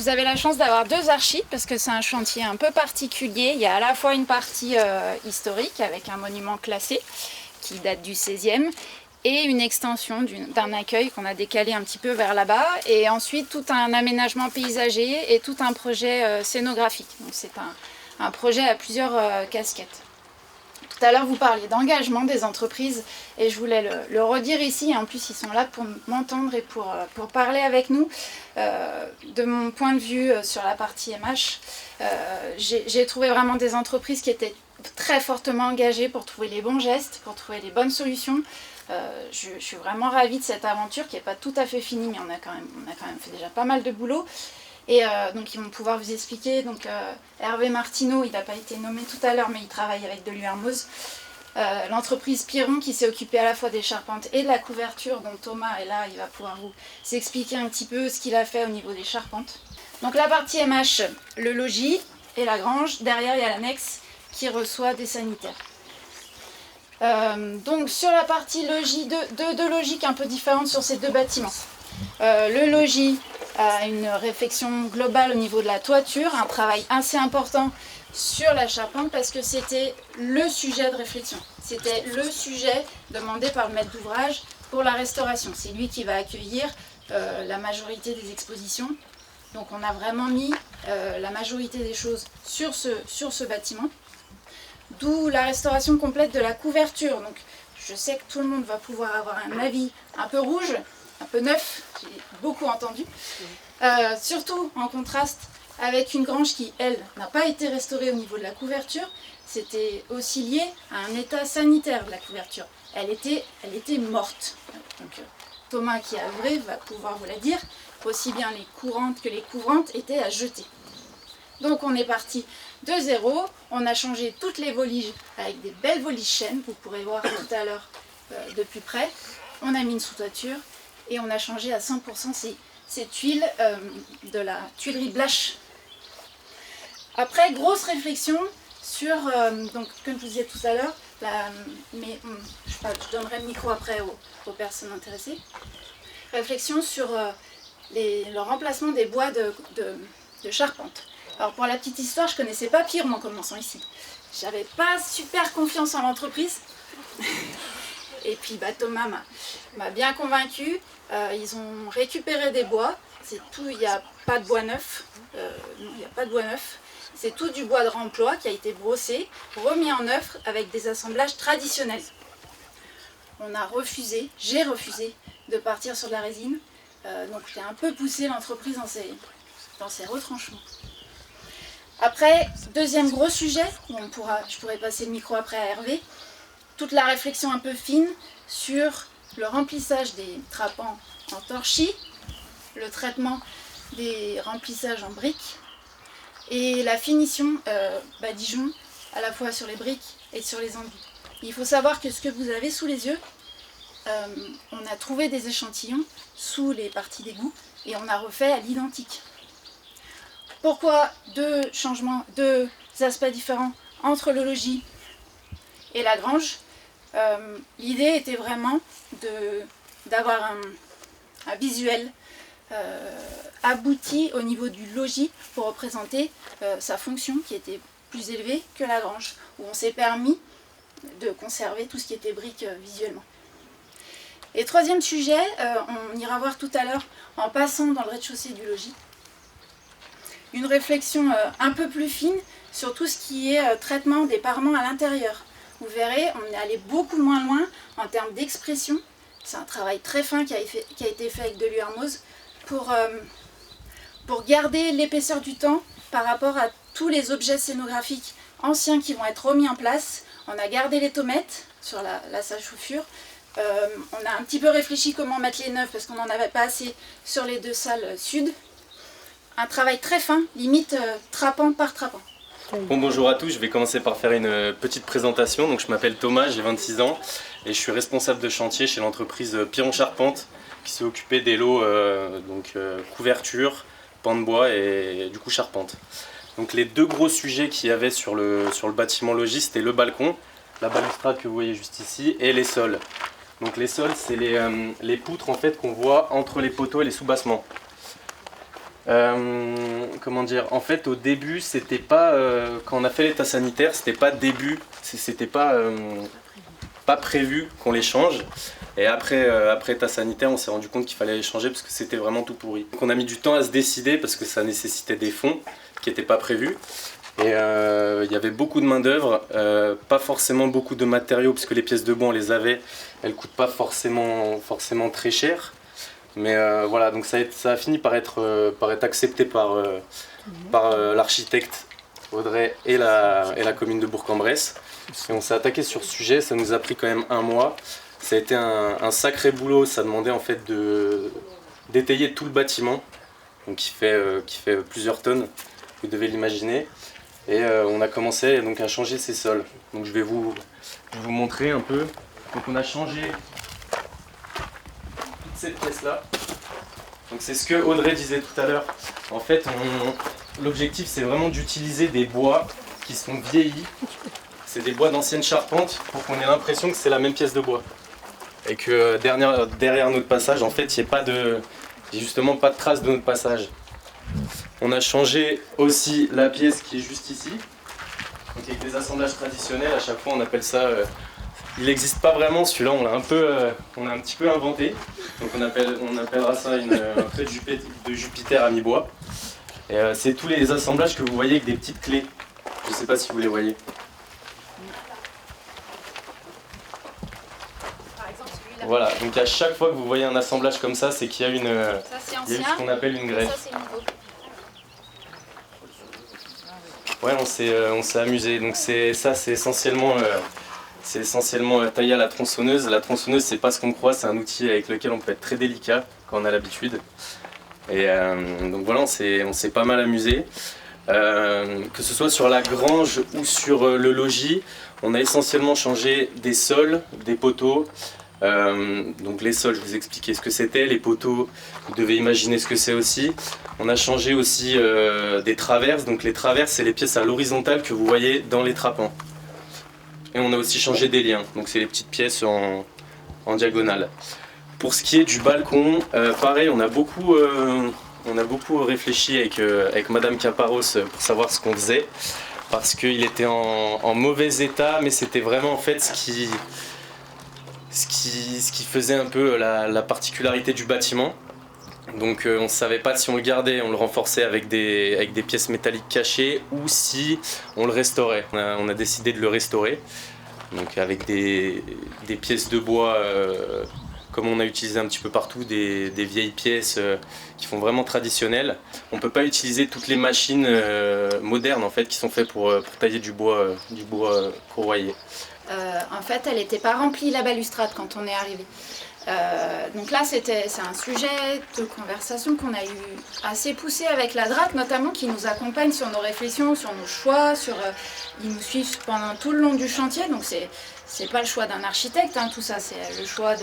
vous avez la chance d'avoir deux archis parce que c'est un chantier un peu particulier. Il y a à la fois une partie historique avec un monument classé qui date du XVIe et une extension d'un accueil qu'on a décalé un petit peu vers là-bas, et ensuite tout un aménagement paysager et tout un projet scénographique. Donc c'est un projet à plusieurs casquettes. Tout à l'heure vous parliez d'engagement des entreprises et je voulais le redire ici, et en plus ils sont là pour m'entendre et pour parler avec nous. De mon point de vue sur la partie MH, j'ai trouvé vraiment des entreprises qui étaient très fortement engagées pour trouver les bons gestes, pour trouver les bonnes solutions. Je suis vraiment ravie de cette aventure qui n'est pas tout à fait finie, mais on a quand même fait déjà pas mal de boulot. Et donc ils vont pouvoir vous expliquer. Donc Hervé Martineau, il n'a pas été nommé tout à l'heure, mais il travaille avec Deluermoz. L'entreprise Piron qui s'est occupée à la fois des charpentes et de la couverture, dont Thomas est là, il va pouvoir vous expliquer un petit peu ce qu'il a fait au niveau des charpentes. Donc la partie MH, le logis et la grange. Derrière il y a l'annexe qui reçoit des sanitaires. Donc sur la partie logis, deux logiques un peu différentes sur ces deux bâtiments. Le logis a une réflexion globale au niveau de la toiture, un travail assez important sur la charpente parce que c'était le sujet de réflexion. C'était le sujet demandé par le maître d'ouvrage pour la restauration. C'est lui qui va accueillir la majorité des expositions. Donc on a vraiment mis la majorité des choses sur ce bâtiment. D'où la restauration complète de la couverture. Donc je sais que tout le monde va pouvoir avoir un avis un peu rouge, un peu neuf, j'ai beaucoup entendu. Surtout en contraste avec une grange qui, elle, n'a pas été restaurée au niveau de la couverture. C'était aussi lié à un état sanitaire de la couverture. Elle était morte. Donc Thomas qui a œuvré va pouvoir vous la dire. Aussi bien les courantes que les couvrantes étaient à jeter. Donc on est parti de zéro, on a changé toutes les voliges avec des belles voliges chênes, vous pourrez voir tout à l'heure de plus près. On a mis une sous-toiture et on a changé à 100% ces tuiles de la tuilerie Blache. Après, grosse réflexion sur, donc comme je vous disais tout à l'heure, je donnerai le micro après aux personnes intéressées. Réflexion sur le remplacement des bois de charpente. Alors pour la petite histoire, je ne connaissais pas Piron en commençant ici. J'avais pas super confiance en l'entreprise. Et puis Thomas m'a bien convaincue. Ils ont récupéré des bois. C'est tout, il n'y a pas de bois neuf. Non, il n'y a pas de bois neuf. C'est tout du bois de remploi qui a été brossé, remis en œuvre avec des assemblages traditionnels. J'ai refusé de partir sur de la résine. Donc j'ai un peu poussé l'entreprise dans ses retranchements. Après, deuxième gros sujet, je pourrais passer le micro après à Hervé, toute la réflexion un peu fine sur le remplissage des trappants en torchis, le traitement des remplissages en briques et la finition badigeon à la fois sur les briques et sur les enduits. Il faut savoir que ce que vous avez sous les yeux, on a trouvé des échantillons sous les parties d'égout et on a refait à l'identique. Pourquoi deux aspects différents entre le logis et la grange? L'idée était vraiment d'avoir un visuel abouti au niveau du logis pour représenter sa fonction qui était plus élevée que la grange, où on s'est permis de conserver tout ce qui était briques visuellement. Et troisième sujet, on ira voir tout à l'heure en passant dans le rez-de-chaussée du logis, une réflexion un peu plus fine sur tout ce qui est traitement des parements à l'intérieur. Vous verrez, on est allé beaucoup moins loin en termes d'expression. C'est un travail très fin qui a été fait avec Deluermoz pour garder l'épaisseur du temps par rapport à tous les objets scénographiques anciens qui vont être remis en place. On a gardé les tomettes sur la salle chauffure. On a un petit peu réfléchi comment mettre les neufs parce qu'on n'en avait pas assez sur les deux salles sud. Un travail très fin, limite trappant par trappant. Bon, bonjour à tous, je vais commencer par faire une petite présentation. Donc, je m'appelle Thomas, j'ai 26 ans et je suis responsable de chantier chez l'entreprise Piron Charpente qui s'est occupée des lots couverture, pan de bois et du coup charpente. Donc les deux gros sujets qu'il y avait sur le bâtiment logis, c'était le balcon, la balustrade que vous voyez juste ici et les sols. Donc les sols, c'est les poutres en fait qu'on voit entre les poteaux et les soubassements. Comment dire, en fait au début c'était pas, quand on a fait l'état sanitaire, c'était pas pas prévu qu'on les change. Et après état sanitaire, on s'est rendu compte qu'il fallait les changer parce que c'était vraiment tout pourri. Donc on a mis du temps à se décider parce que ça nécessitait des fonds qui n'étaient pas prévus. Et il y avait beaucoup de main d'œuvre, pas forcément beaucoup de matériaux parce que les pièces de bois on les avait, elles coûtent pas forcément très cher. Mais voilà, donc ça a fini par être accepté par l'architecte Audrey et la commune de Bourg-en-Bresse. Et on s'est attaqué sur ce sujet, ça nous a pris quand même 1 mois. Ça a été un sacré boulot, ça demandait en fait d'étayer tout le bâtiment, donc qui fait plusieurs tonnes, vous devez l'imaginer. Et on a commencé donc à changer ses sols. Donc je vais vous montrer un peu. Donc on a changé toute cette pièce-là. Donc c'est ce que Audrey disait tout à l'heure. En fait, l'objectif c'est vraiment d'utiliser des bois qui sont vieillis. C'est des bois d'anciennes charpentes pour qu'on ait l'impression que c'est la même pièce de bois. Et que derrière notre passage, en fait, il n'y ait justement pas de traces de notre passage. On a changé aussi la pièce qui est juste ici. Donc avec des assemblages traditionnels, à chaque fois on appelle ça... il n'existe pas vraiment, celui-là on l'a un petit peu inventé. Donc on appellera ça un trait de Jupiter à mi-bois. Et c'est tous les assemblages que vous voyez avec des petites clés. Je ne sais pas si vous les voyez. Voilà, donc à chaque fois que vous voyez un assemblage comme ça, c'est qu'il y a ce qu'on appelle une greffe. Ça, c'est nouveau. Ouais, on s'est amusé. Donc c'est essentiellement taillé à la tronçonneuse. La tronçonneuse, c'est pas ce qu'on croit, c'est un outil avec lequel on peut être très délicat quand on a l'habitude. Et donc voilà, on s'est pas mal amusé. Que ce soit sur la grange ou sur le logis, on a essentiellement changé des sols, des poteaux. Donc les sols, je vous expliquais ce que c'était, les poteaux, vous devez imaginer ce que c'est aussi. On a changé aussi des traverses, donc les traverses c'est les pièces à l'horizontale que vous voyez dans les trapans. Et on a aussi changé des liens, donc c'est les petites pièces en diagonale. Pour ce qui est du balcon, pareil, on a beaucoup réfléchi avec Madame Caparros pour savoir ce qu'on faisait, parce qu'il était en mauvais état, mais c'était vraiment en fait ce qui faisait un peu la particularité du bâtiment. Donc on ne savait pas si on le gardait, on le renforçait avec des pièces métalliques cachées ou si on le restaurait. On a décidé de le restaurer, donc avec des pièces de bois comme on a utilisé un petit peu partout, des vieilles pièces qui font vraiment traditionnelles. On ne peut pas utiliser toutes les machines modernes en fait, qui sont faites pour tailler du bois corroyé. En fait, elle n'était pas remplie la balustrade quand on est arrivé. Donc là, c'est un sujet de conversation qu'on a eu assez poussé avec la DRAC, notamment qui nous accompagne sur nos réflexions, sur nos choix, ils nous suivent pendant tout le long du chantier. Donc c'est pas le choix d'un architecte, hein, tout ça, c'est le choix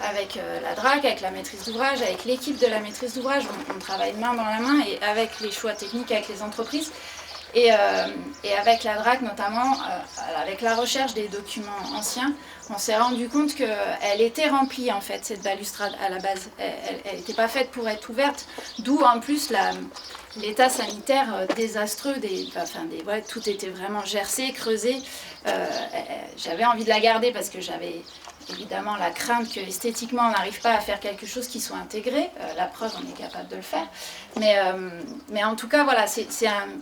avec la DRAC, avec la maîtrise d'ouvrage, avec l'équipe de la maîtrise d'ouvrage. On travaille main dans la main et avec les choix techniques avec les entreprises. Et avec la DRAC notamment, avec la recherche des documents anciens, on s'est rendu compte qu'elle était remplie en fait, cette balustrade à la base. Elle n'était pas faite pour être ouverte, d'où en plus l'état sanitaire désastreux, ouais, tout était vraiment gercé, creusé. J'avais envie de la garder parce que j'avais évidemment la crainte que esthétiquement on n'arrive pas à faire quelque chose qui soit intégré. La preuve, on est capable de le faire. Mais en tout cas, voilà,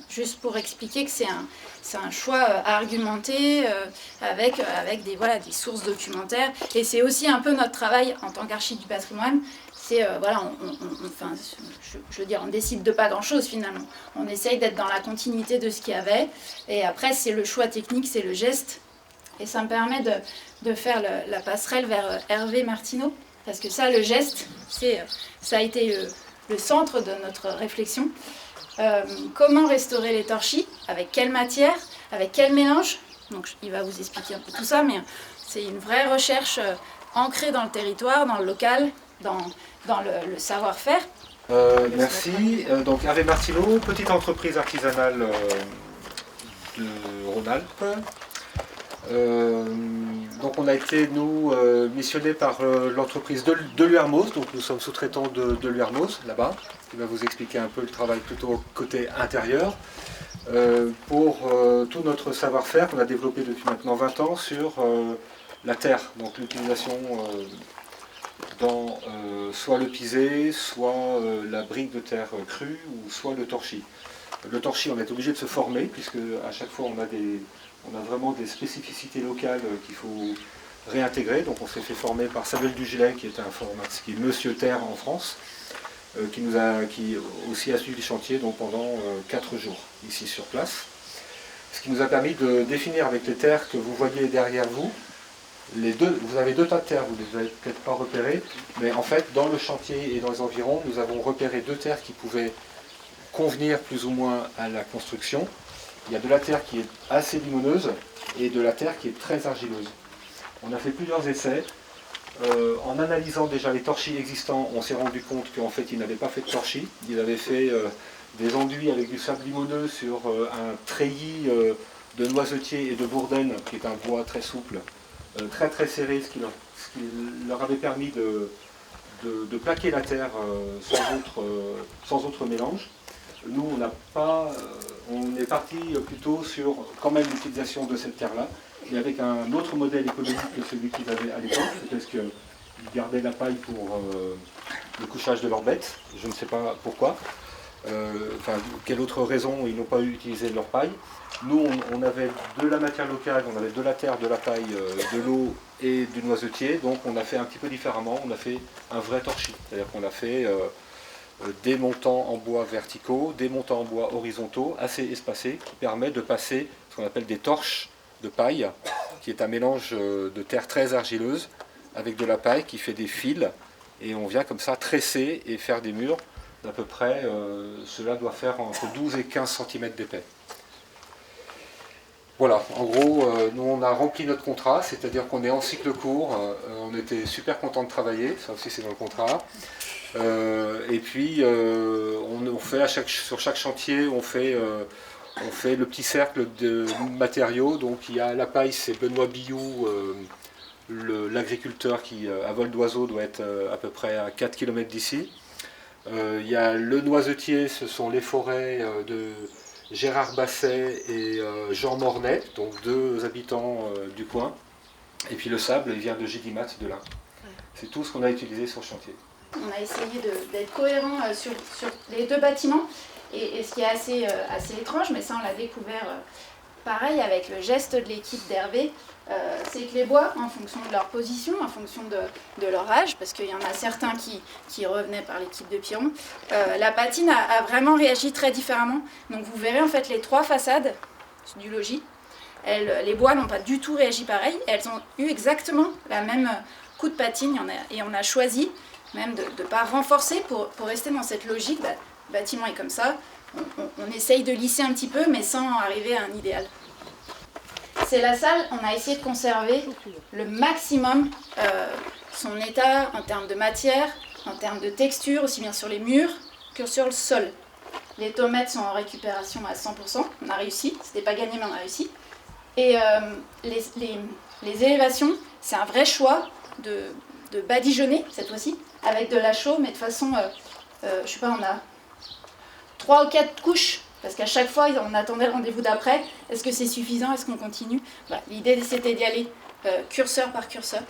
juste pour expliquer que c'est un choix argumenté avec des sources documentaires. Et c'est aussi un peu notre travail en tant qu'architecte du patrimoine. C'est, je veux dire, on décide de pas grand-chose finalement. On essaye d'être dans la continuité de ce qu'il y avait. Et après, c'est le choix technique, c'est le geste. Et ça me permet de faire la passerelle vers Hervé Martineau. Parce que ça, le geste, ça a été le centre de notre réflexion. Comment restaurer les torchis, avec quelle matière, avec quel mélange. Donc il va vous expliquer un peu tout ça, mais c'est une vraie recherche ancrée dans le territoire, dans le local, dans le savoir-faire. Merci. Donc Hervé Martineau, petite entreprise artisanale de Rhône-Alpes. Donc on a été, nous, missionnés par l'entreprise de l'URMOS, donc nous sommes sous-traitants de l'URMOS, là-bas, qui va vous expliquer un peu le travail plutôt côté intérieur, pour tout notre savoir-faire qu'on a développé depuis maintenant 20 ans sur la terre, donc l'utilisation dans soit le pisé, soit la brique de terre crue, ou soit le torchis. Le torchis, on est obligé de se former, puisque à chaque fois on a vraiment des spécificités locales qu'il faut réintégrer. Donc on s'est fait former par Samuel Dugelet, qui est qui est Monsieur Terre en France, qui aussi a suivi le chantier donc, pendant 4 jours, ici sur place. Ce qui nous a permis de définir avec les terres que vous voyez derrière vous. Vous avez 2 tas de terres, vous ne les avez peut-être pas repérées, mais en fait, dans le chantier et dans les environs, nous avons repéré 2 terres qui pouvaient convenir plus ou moins à la construction. Il y a de la terre qui est assez limoneuse et de la terre qui est très argileuse. On a fait plusieurs essais. En analysant déjà les torchis existants, on s'est rendu compte qu'en fait, ils n'avaient pas fait de torchis. Ils avaient fait des enduits avec du sable limoneux sur un treillis de noisetier et de bourdaine, qui est un bois très souple, très très serré, ce qui leur avait permis de plaquer la terre sans autre mélange. Nous, on est parti plutôt sur quand même l'utilisation de cette terre-là, mais avec un autre modèle économique que celui qu'ils avaient à l'époque, parce qu'ils gardaient la paille pour le couchage de leurs bêtes, je ne sais pas pourquoi, quelle autre raison ils n'ont pas utilisé leur paille. Nous, on avait de la matière locale, on avait de la terre, de la paille, de l'eau et du noisetier, donc on a fait un petit peu différemment, on a fait un vrai torchis, c'est-à-dire qu'on a fait des montants en bois verticaux, des montants en bois horizontaux, assez espacés, qui permet de passer ce qu'on appelle des torches de paille, qui est un mélange de terre très argileuse avec de la paille qui fait des fils, et on vient comme ça tresser et faire des murs d'à peu près, cela doit faire entre 12 et 15 cm d'épais. Voilà, en gros, nous on a rempli notre contrat, c'est-à-dire qu'on est en cycle court, on était super contents de travailler, ça aussi c'est dans le contrat. Et puis on fait sur chaque chantier, on fait le petit cercle de matériaux. Donc il y a la paille, c'est Benoît Billou, l'agriculteur qui à vol d'oiseau doit être à peu près à 4 km d'ici. Il y a le noisetier, ce sont les forêts de Gérard Basset et Jean Mornet, donc 2 habitants du coin. Et puis le sable, il vient de Gédimat de l'Ain. C'est tout ce qu'on a utilisé sur le chantier. On a essayé d'être cohérent sur les 2 bâtiments, et ce qui est assez étrange, mais ça on l'a découvert pareil avec le geste de l'équipe d'Hervé, c'est que les bois, en fonction de leur position, en fonction de leur âge, parce qu'il y en a certains qui revenaient par l'équipe de Piron, la patine a vraiment réagi très différemment. Donc vous verrez en fait les 3 façades du logis, les bois n'ont pas du tout réagi pareil, elles ont eu exactement la même coup de patine, et on a choisi même de ne pas renforcer pour rester dans cette logique. Le bâtiment est comme ça, on essaye de lisser un petit peu, mais sans arriver à un idéal. C'est la salle, on a essayé de conserver le maximum son état en termes de matière, en termes de texture, aussi bien sur les murs que sur le sol. Les tomates sont en récupération à 100%, on a réussi, c'était pas gagné mais on a réussi. Et les élévations, c'est un vrai choix de badigeonner cette fois-ci, avec de la chaux, mais de façon, je sais pas, on a 3 ou 4 couches, parce qu'à chaque fois on attendait le rendez-vous d'après. Est-ce que c'est suffisant? Est-ce qu'on continue? L'idée c'était d'y aller curseur par curseur.